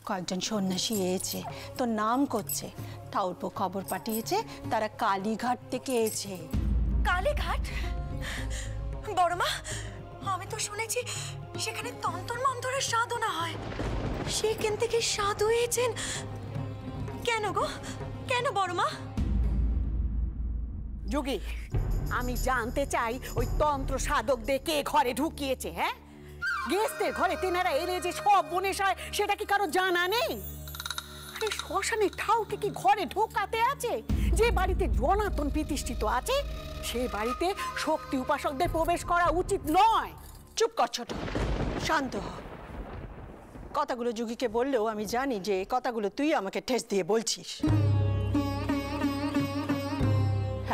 কয়েকজন সন্ন্যাসী এসেছে, তোর নাম করছে। ঠাকুরপো খবর পাঠিয়েছে তারা কালীঘাট থেকে এসেছে। কালীঘাট? বড়মা, আমি তো শুনেছি সেখানে তন্তর মন্তরের সাধনা হয়। সেখান থেকে সাধু হয়েছেন কেন গো? কেন বড়মা? যোগী, আমি জানতে চাই ওই তন্ত্র সাধকদের কে ঘরে ঢুকিয়েছে। হ্যাঁ, গেস্টের ঘরে তেনারা এলে যে সব বনেশ হয় সেটা কি কারো জানা নেই? আরে শ্মশানে ঠাউকে কি ঘরে ঢোকাতে আছে? যে বাড়িতে জনাতন প্রতিষ্ঠিত আছে সে বাড়িতে শক্তি উপাসকদের প্রবেশ করা উচিত নয়। চুপ কর ছোট, শান্ত হ। কথাগুলো যুগীকে বললেও আমি জানি যে কথাগুলো তুই আমাকে ঠেস দিয়ে বলছিস।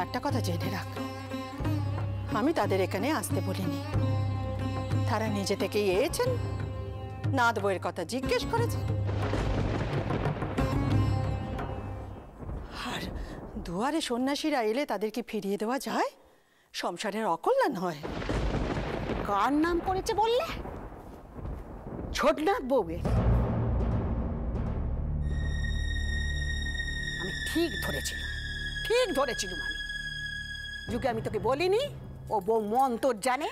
একটা কথা জেনে রাখ, আমি তাদের এখানে আসতে বলিনি। তারা নিজে থেকেই এসেছেন, নাথ বইয়ের কথা জিজ্ঞেস করেছেন। আর দুয়ারে সন্ন্যাসীরা এলে তাদেরকে ফিরিয়ে দেওয়া যায়? সংসারের অকল্যাণ হয়। কার নাম করেছে বললে? ছোটনাথ বউয়ের। আমি ঠিক ধরেছিলাম আমি। যুগে আমি তোকে বলিনি ও বউ মন্তর জানে?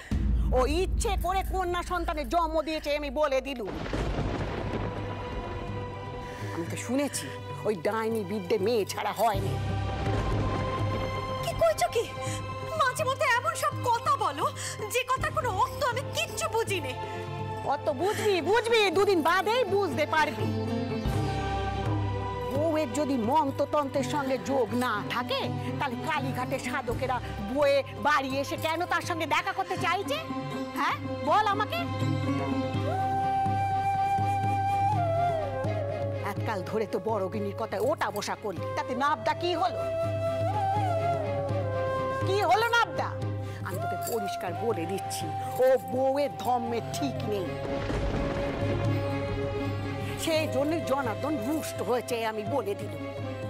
ও ইচ্ছে করে কন্যা সন্তানের জন্ম দিয়েছে আমি বলে দিলুম। আমি তো শুনেছি ওই ডাইনি বিদ্যে মেয়ে ছাড়া হয়নি। কি কইছো কি? মাঝে মধ্যে এমন সব কথা বলো যে কথার কোনো অর্থ আমি কিচ্ছু বুঝিনি। অত বুঝবি দুদিন বাদেই বুঝতে পারবি। বউয়ের যদি মন্ত্রতন্ত্রের সঙ্গে যোগ না থাকে তাহলে কালীঘাটের সাধকেরা বয়ে বাড়ি এসে কেন তার সঙ্গে দেখা করতে চাইছে? হ্যাঁ, বল আমাকে। এককাল ধরে তো বড়গিনীর কথায় ওটা বসা করলি, তাতে নাবদা কি হলো? নাবদা? আমি তোকে পরিষ্কার বলে দিচ্ছি, ও বউয়ের ধর্মের ঠিক নেই। সেই জন্য জনার্দন রুষ্ট হয়েছে আমি বলে দিলাম।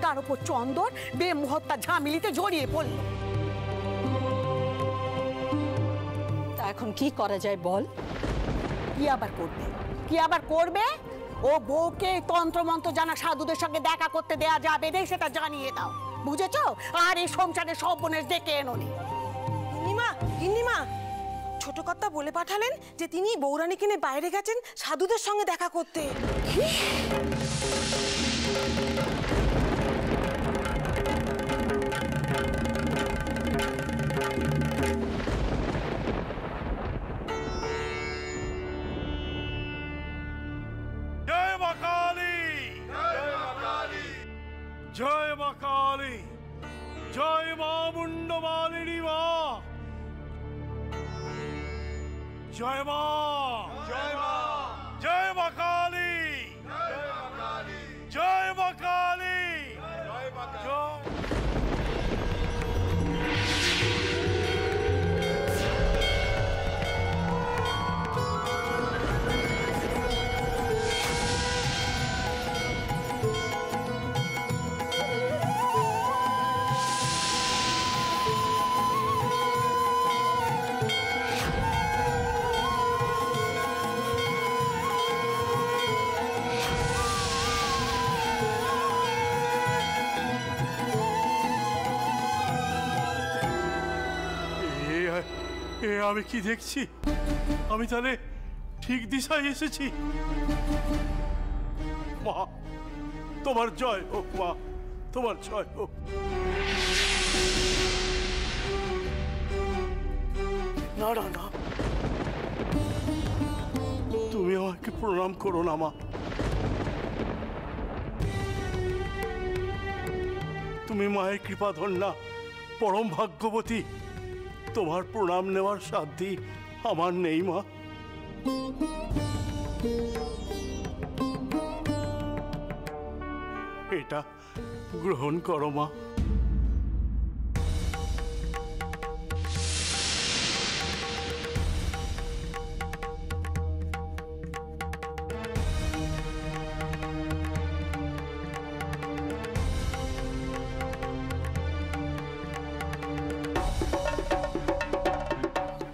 তার উপর চন্দর বেমুহত্যা ঝামেলিতে জড়িয়ে পড়ল। তা এখন কি করা যায় বল? কি আবার করবে? ও বউকে তন্ত্রমন্ত্র জানা সাধুদের সঙ্গে দেখা করতে দেয়া যাবে না সেটা জানিয়ে দাও, বুঝেছো? আর এই সংসারে সব বোনের ডেকে এনো নি। গিন্নিমা, ছোট কর্তা বলে পাঠালেন যে তিনি বৌরানীকে নিয়ে বাইরে গেছেন সাধুদের সঙ্গে দেখা করতে। জয় মা কালী, জয় মা কালী, জয় মা মুন্ডমালিনী মা, জয় মা, জয় মা, জয় মা কালী, জয় মা কালী, জয় মা কালী। আমি কি দেখছি? আমি তাহলে ঠিক দিশায় এসেছি? মা, তোমার জয় হোক মা, তোমার জয় হোক। না না না, তুমি আমাকে প্রণাম করো না মা। তুমি মায়ের কৃপাধন্যা, পরম ভাগ্যবতী। তোমার প্রণাম নেওয়ার সাধ্যি আমার নেই মা। এটা গ্রহণ করো মা।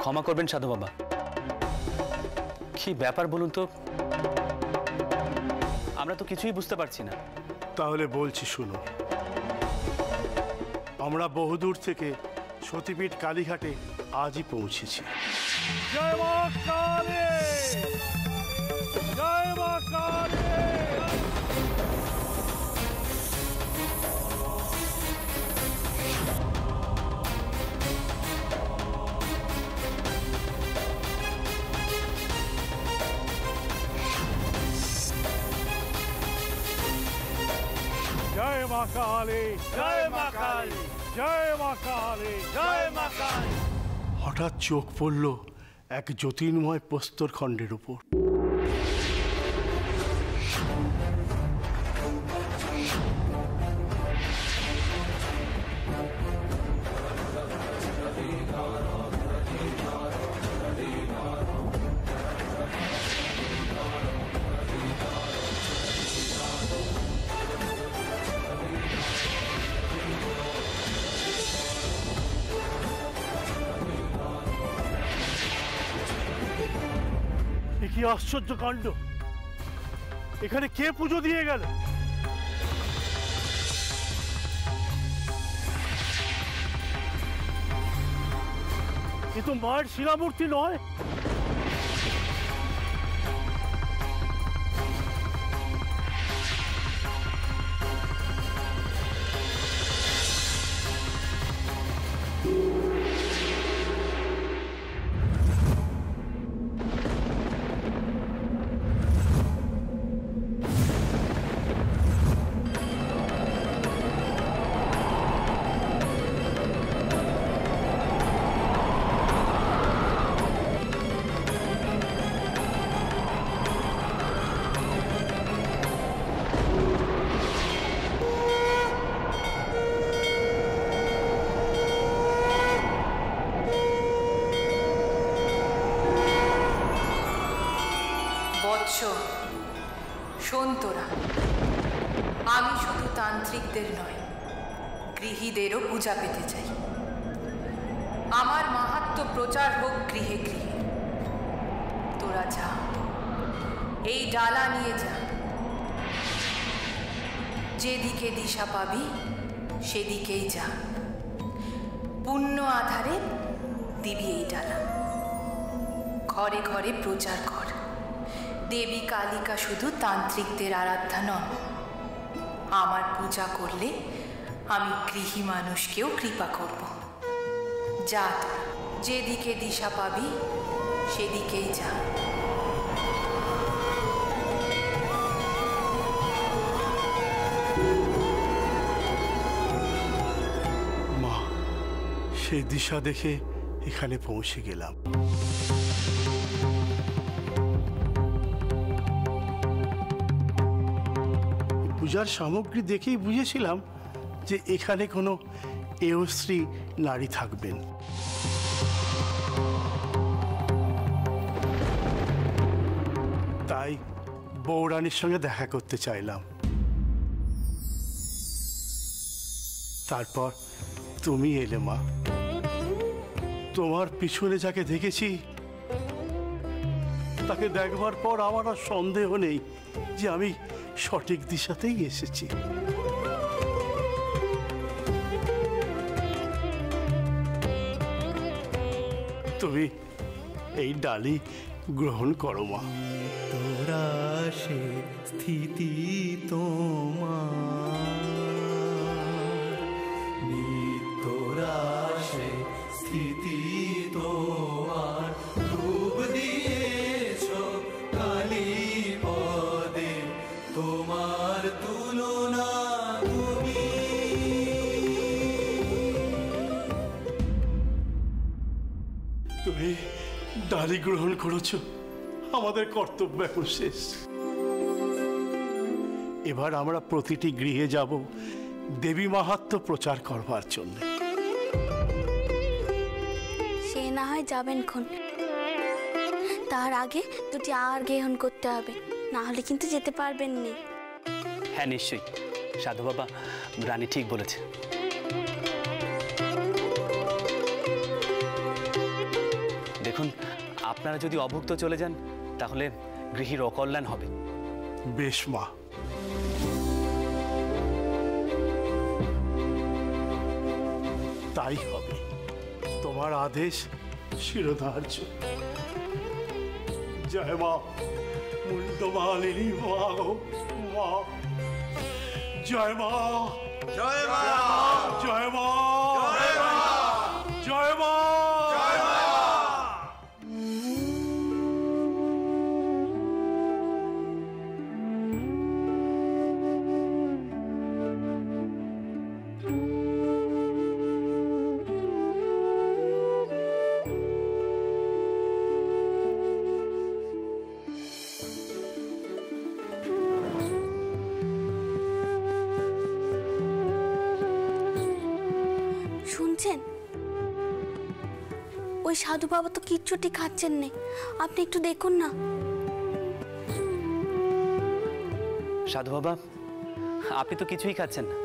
ক্ষমা করবেন সাধু বাবা, কি ব্যাপার বলুন তো? আমরা তো কিছুই বুঝতে পারছি না। তাহলে বলছি শুনুন, আমরা বহুদূর থেকে সতীপীঠ কালীঘাটে আজই পৌঁছেছি। জয় মা কালী! জয় মা কালী! জয় মা কালী! জয় মা কালী! জয় মা কালী! জয় মা কালী! হঠাৎ চোখ পড়ল এক জ্যোতির্ময় প্রস্তরখণ্ডের উপর। কি আশ্চর্য কাণ্ড! এখানে কে পুজো দিয়ে গেল? এ তো মায়ের শিলামূর্তি নয়। শোন তোরা, আমি শুধু তান্ত্রিকদের নয়, গৃহীদেরও পূজা পেতে চাই। আমার মাহাত্ম্য প্রচার হোক গৃহে গৃহে। তোরা যা, এই ডালা নিয়ে যা, যেদিকে দিশা পাবি সেদিকেই যা। পুণ্য আধারে দিবি এই ডালা, ঘরে ঘরে প্রচার কর। দেবী কালিকা শুধু তান্ত্রিকদের আরাধ্যা নন, আমার পূজা করলে আমি গৃহী মানুষকেও কৃপা করব। যা তোরা, যেদিকে দিশা পাবি সেদিকেই যা। মা, সেই দিশা দেখে এখানে পৌঁছে গেলাম। পূজার সামগ্রী দেখেই বুঝেছিলাম যে এখানে কোনো এয়শ্রী নারী থাকবেন। তাই বৌরানীর সঙ্গে দেখা করতে চাইলাম। তারপর তুমি এলে মা। তোমার পিছনে যাকে দেখেছি তাকে দেখবার পর আমার আর সন্দেহ নেই যে আমি সঠিক দিশাতেই এসেছি। তুমি এই ডালি গ্রহণ করো মা। তোরা সে স্থিতি তোমার, তোরা সে স্থিতি তোমার, রূপ দিয়েছ কালী পদে, তোমার তুলনা তুমি। তুমি ডালি গ্রহণ করেছো, আমাদের কর্তব্য এখন শেষ। এবার আমরা প্রতিটি গৃহে যাব দেবী মাহাত্ম্য প্রচার করবার জন্য। সে না হয় যাবেন খন, তার আগে দুটি আর গ্রহণ করতে হবে, না হলে কিন্তু যেতে পারবেন না। হ্যাঁ নিশ্চয়ই, সাধু বাবা রানী ঠিক বলেছে। দেখুন, আপনারা যদি অভুক্ত চলে যান তাহলে গৃহীর অকল্যাণ হবে। বেশ মা। তাই হবে, তোমার আদেশ শিরোধার্য। জয় মা মুন্ডমালিনী মা গো মা। জয় মা, জয় মা, জয় মা, জয় মা, জয় মা, জয় মা। শুনছেন, ওই সাধু বাবা তো কিচ্ছুটি খাচ্ছেন না, আপনি একটু দেখুন না। সাধু বাবা, আপনি তো কিছুই খাচ্ছেন না,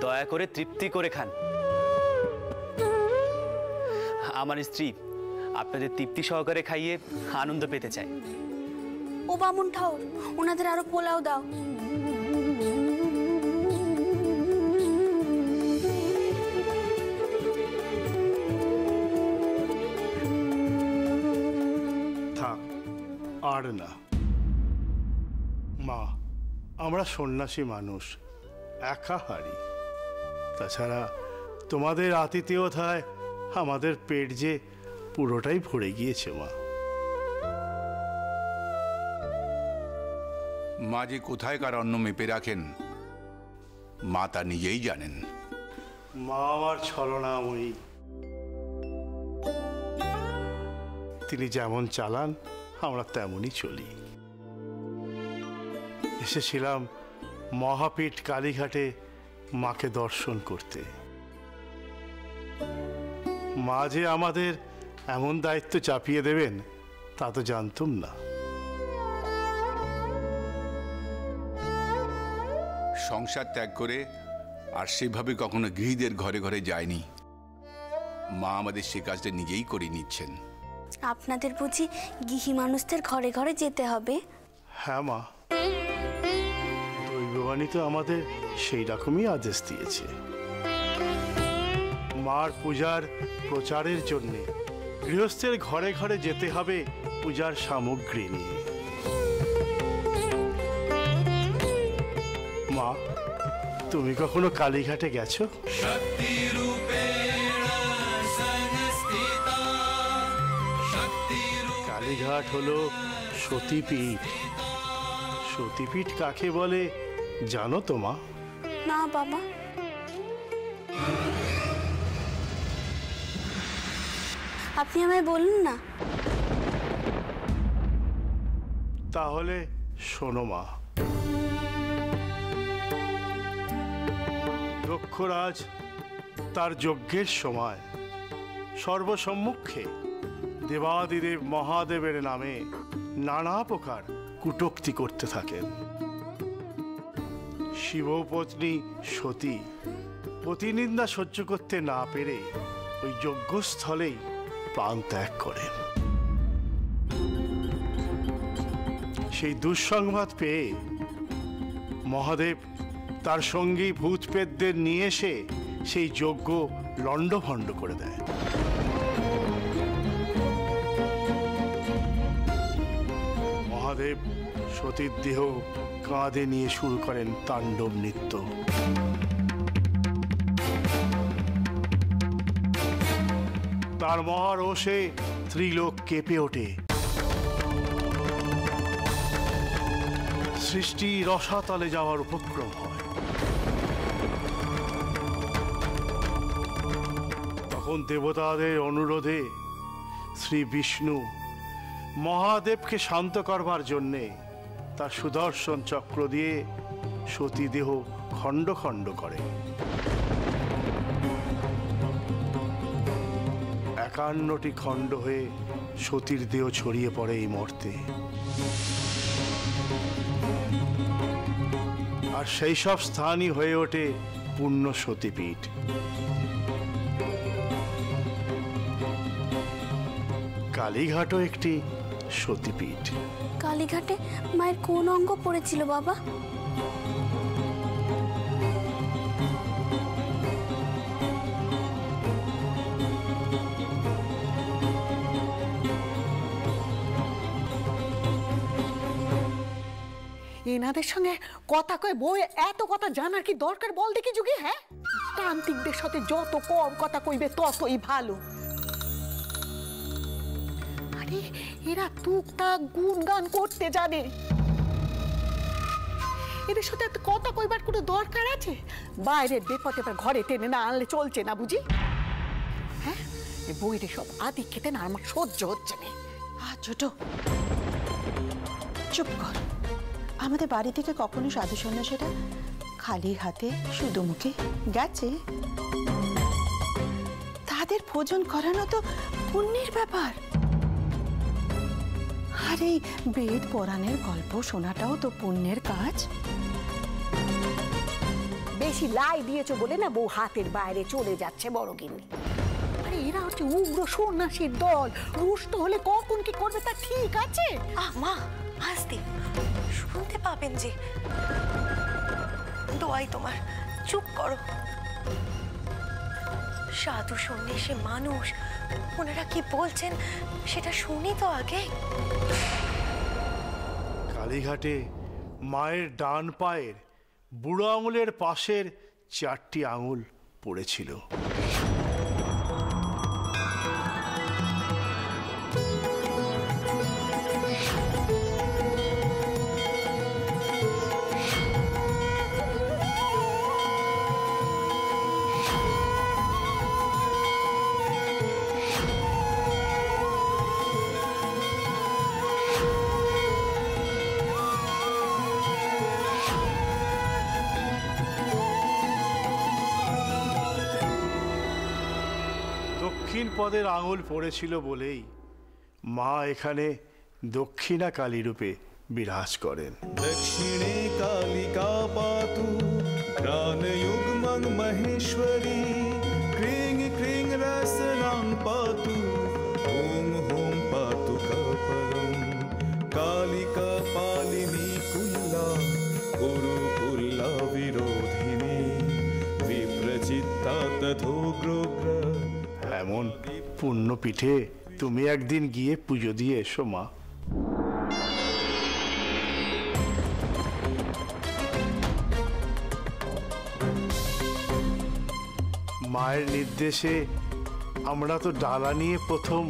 দয়া করে তৃপ্তি করে খান। আমার স্ত্রী আপনাদের তৃপ্তি সহকারে খাইয়ে আনন্দ পেতে চায়। ও বামুন ঠাউর, ওনাদের আরো পোলাও দাও। থাক, আর না মা, আমরা সন্ন্যাসী মানুষ, একাহারি। তাছাড়া তোমাদের আতিথেয়তায় আমাদের পেট যে পুরোটাই ভরে গিয়েছে মা। মা যে কোথায়কার অন্ন মেপে রাখেন মা তা নিজেই জানেন। মা আমার ছলনাময়ী, তিনি যেমন চালান আমরা তেমনই চলি। এসেছিলাম মহাপীঠ কালীঘাটে মাকে দর্শন করতে। মা যে আমাদের এমন দায়িত্ব চাপিয়ে দেবেন তা তো জানতুম না। সংসার ত্যাগ করে আর সেভাবে কখনো গৃহীদের ঘরে ঘরে যায়নি। মা আমাদের সে কাজটা নিজেই করে নিচ্ছেন। আপনাদের বুঝি গৃহী মানুষদের ঘরে ঘরে যেতে হবে? হ্যাঁ মা, দৈববাণী তো আমাদের সেই রকমই আদেশ দিয়েছে। মার পূজার প্রচারের জন্য গৃহস্থের ঘরে ঘরে যেতে হবে পূজার সামগ্রী নিয়ে। মা, তুমি কখনো কালীঘাটে গেছো? শক্তি রূপেণ সংস্থিতা, শক্তি কালীঘাট হলো সতীপীঠ। সতীপীঠ কাকে বলে জানো তো মা? না বাবা। আপনি আমায় বলুন না। তাহলে শোনো মা। দক্ষরাজ তার যজ্ঞের সময় সর্বসম্মুখে দেবাদিদেব মহাদেবের নামে নানা প্রকার কটূক্তি করতে থাকেন। শিবপত্নী সতী পতিনিন্দা সহ্য করতে না পেরে ওই যজ্ঞস্থলেই প্রাণ ত্যাগ করেন। সেই দুঃসংবাদ পেয়ে মহাদেব তার সঙ্গী ভূতপ্রেতদের নিয়ে এসে সেই যজ্ঞ লণ্ডভণ্ড করে দেয়। মহাদেব সতীর দেহ কাঁধে নিয়ে শুরু করেন তাণ্ডব নৃত্য। তার মহারোষে ত্রিলোক কেঁপে ওঠে। সৃষ্টি রসাতলে যাওয়ার উপক্রম হয়। তখন দেবতাদের অনুরোধে শ্রী বিষ্ণু মহাদেবকে শান্ত করবার জন্যে তার সুদর্শন চক্র দিয়ে সতীদেহ খণ্ড খণ্ড করে। 51টি খণ্ড হয়ে সতীর দেহ ছড়িয়ে পড়ে এই মর্তে। আর সেই সব স্থানই হয়ে ওঠে পূর্ণ সতীপীঠ। কালীঘাটও একটি সতীপীঠ। কালীঘাটে মায়ের কোন অঙ্গ পড়েছিল বাবা? এনাদের সঙ্গে কথা কয়ে বই এত কথা জানার কি দরকার বল দেখি যুগে? হ্যাঁ, তান্ত্রিকদের সাথে যত কম কথা কইবে ততই ভালো। আরে এরা টুকটাক গুণগান করতে জানে, এদের সাথে এত কথা কইবার কোনো দরকার আছে? বাইরের বিপদ এবার ঘরে টেনে না আনলে চলছে না বুঝি? হ্যাঁ, বইরে সব আদি খেতে না আমার সহ্য হচ্ছে না। ছোট চুপ কর। আমাদের বাড়ি থেকে কখনো সাধু সন্ন্যাসীরা খালি হাতে শুধু মুখে গেছে? তাদের ভোজন করানো তো পুণ্যের ব্যাপার। আর এই বেদ পুরাণের গল্প শোনাটাও তো পুণ্যের কাজ। বেশি লাই দিয়েছো বলে না বউ হাতের বাইরে চলে যাচ্ছে বড় গিন্নি। আরে এরা হচ্ছে উগ্র সন্ন্যাসীর দল, রুষ্ট হলে কখন কি করবে তা ঠিক আছে? মা আস্তে, শুনতে পাবেন যে। দোয়াই তোমার, চুপ করো। সাধু সন্ন্যাসী মানুষ, ওনারা কি বলছেন সেটা শুনি তো আগে। কালীঘাটে মায়ের ডান পায়ের বুড়ো আঙুলের পাশের 4টি আঙুল পড়েছিল। দক্ষিণ পদের আঙুল পড়েছিল বলেই মা এখানে দক্ষিণা কালী রূপে বিরাজ করেন। दक्षिणे कालिका पातु प्राणयुग्मं महेश्वरी क्रीं क्रीं रसनां पातु ॐ ॐ पातु कपरं कालिका पालिनी कुल्ला गुरुकुल्ला विरोधिनी विप्रचित्ता तथोग्रोग्र। এমন পুণ্য পিঠে তুমি একদিন গিয়ে পুজো দিয়ে এসো মা। মায়ের নির্দেশে আমরা তো ডালা নিয়ে প্রথম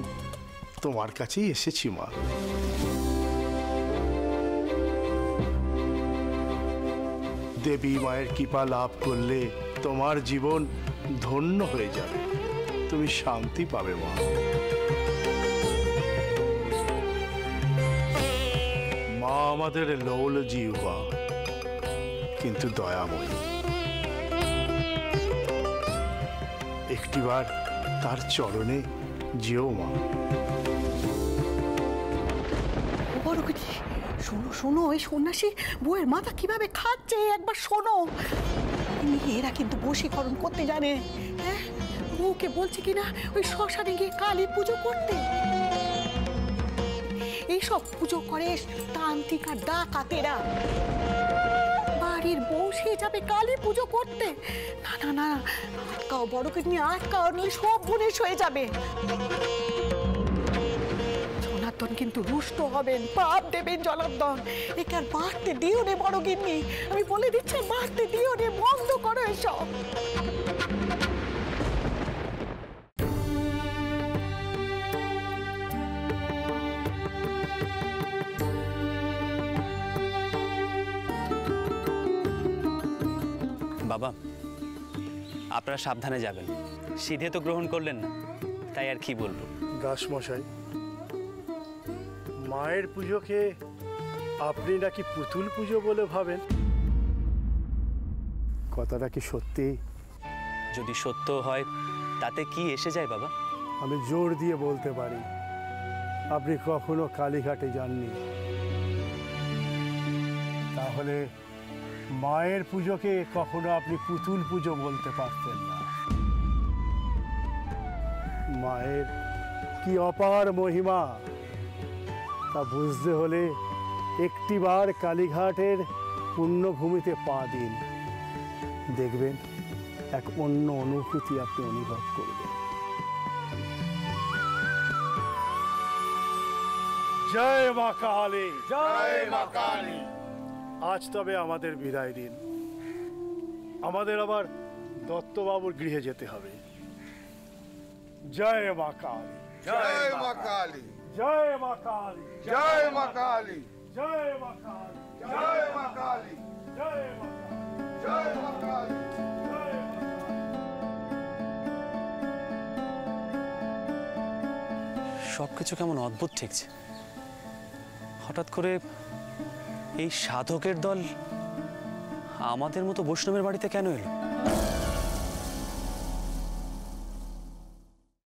তোমার কাছেই এসেছি মা। দেবী মায়ের কৃপা লাভ করলে তোমার জীবন ধন্য হয়ে যাবে, তুমি শান্তি পাবে মা। মা আমাদের লৌল জিহ্বা কিন্তু দয়াময়ী। একটিবার তার চরণে যেও মা। শোনো শোনো, ওই সন্ন্যাসী বউয়ের মাথা কিভাবে খাচ্ছে একবার শোনো। এরা কিন্তু বশীকরণ করতে জানে। হ্যাঁ, বউকে বলছে কিনা ওই শ্মশানে গিয়ে কালী পুজো করতে। এইসব পুজো করে তান্ত্রিক আর ডাকাতেরা। বাড়ির বউ সে যাবে কালী পুজো করতে? না না না, আটকাও বড় কিডনি, আটকাও, নিয়ে সব বনেশ হয়ে যাবে। জনার্দন কিন্তু রুষ্ট হবেন, পাপ দেবেন জনার্দন। একে আর বাড়তে দিও রে বড় গিন্নি, আমি বলে দিচ্ছি বাড়তে দিও রে, বন্ধ করো এসব। বাবা, আপনারা সাবধানে যাবেন। সিধে তো গ্রহণ করলেন না, তাই আর কি বলবো। দাসমশাই, মায়ের পুজোকে আপনি নাকি পুতুল পুজো বলে ভাবেন, কথাটা কি সত্যি? যদি সত্য হয় তাতে কি এসে যায় বাবা? আমি জোর দিয়ে বলতে পারি আপনি কখনো কালীঘাটে যাননি। তাহলে মায়ের পুজোকে কখনো আপনি পুতুল পুজো বলতে পারতেন না। মায়ের কি অপার মহিমা, তা বুঝতে হলে একটিবার কালীঘাটের পুণ্যভূমিতে পা দিন, দেখবেন এক অন্য অনুভূতি আপনি অনুভব করবেন। জয় মা কালী, জয় মা কালী। আজ তবে আমাদের বিদায় দিন, আমাদের আবার দত্তবাবুর গৃহে যেতে হবে। জয় মা কালী, জয় মা কালী, জয় মা কালী, জয় মা কালী, জয় মা কালী, জয় মা কালী, জয় মা কালী, জয় মা কালী। জয় মা কালী। সবকিছু কেমন অদ্ভুত ঠেকছে। হঠাৎ করে এই সাধকের দল আমাদের মতো বৈষ্ণবের বাড়িতে কেন এলো?